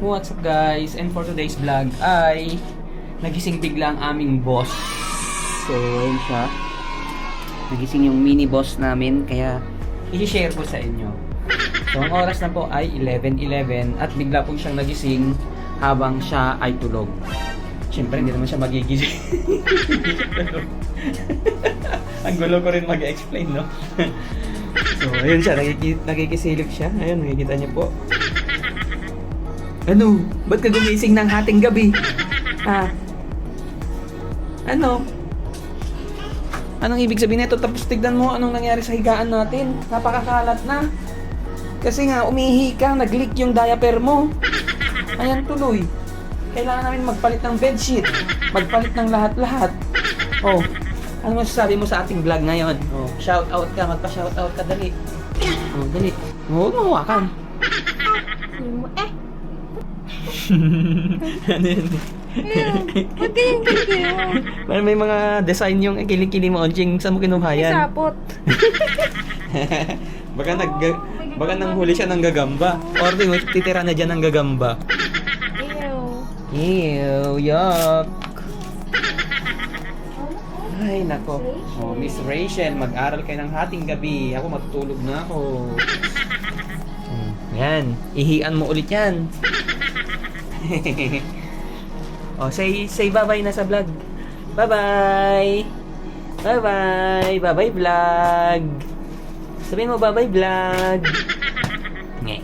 What's up guys? And for today's vlog ay nagising bigla ang aming boss. So, ayun siya. Nagising yung mini boss namin kaya i-share ko sa inyo. So, ang oras na po ay 11:11 at bigla po siyang nagising habang siya ay tulog. Siyempre, hindi naman siya magigising. Ang gulo ko rin mag-explain, no? So, ayun siya. Nakikisilip siya. Ayun, nakikita niyo po. Ano? Ba't ka gumising ng hating gabi? Ha? Ano? Anong ibig sabihin nito? Tapos tignan mo anong nangyari sa higaan natin. Napakakalat na. Kasi nga, umihi ka. Nag-leak yung diaper mo. Ayan tuloy. Kailangan namin magpalit ng bedsheet. Magpalit ng lahat-lahat. Oh, ano masasabi mo sa ating vlog ngayon? Oh, shout out ka. Magpa-shout out ka. Dali. Oh, dali. Huwag mo hawakan. Ano yun? Ba't ganyan kayo? Parang may mga design yung kilikili mo, Onjing. Saan mo kinuha yan? Sapot. Baka nanghuli siya ng gagamba. Or titira na dyan ng gagamba. Ew, yuck. Ay, nako. Oh, Miss Rachel, mag-aral kayo ng hating gabi. Ako matutulog na ako. Yan, ihian mo ulit yan. Oh, say bye-bye na sa vlog. Bye-bye. Bye-bye. Bye-bye vlog. Sabihin mo bye-bye vlog. Nge.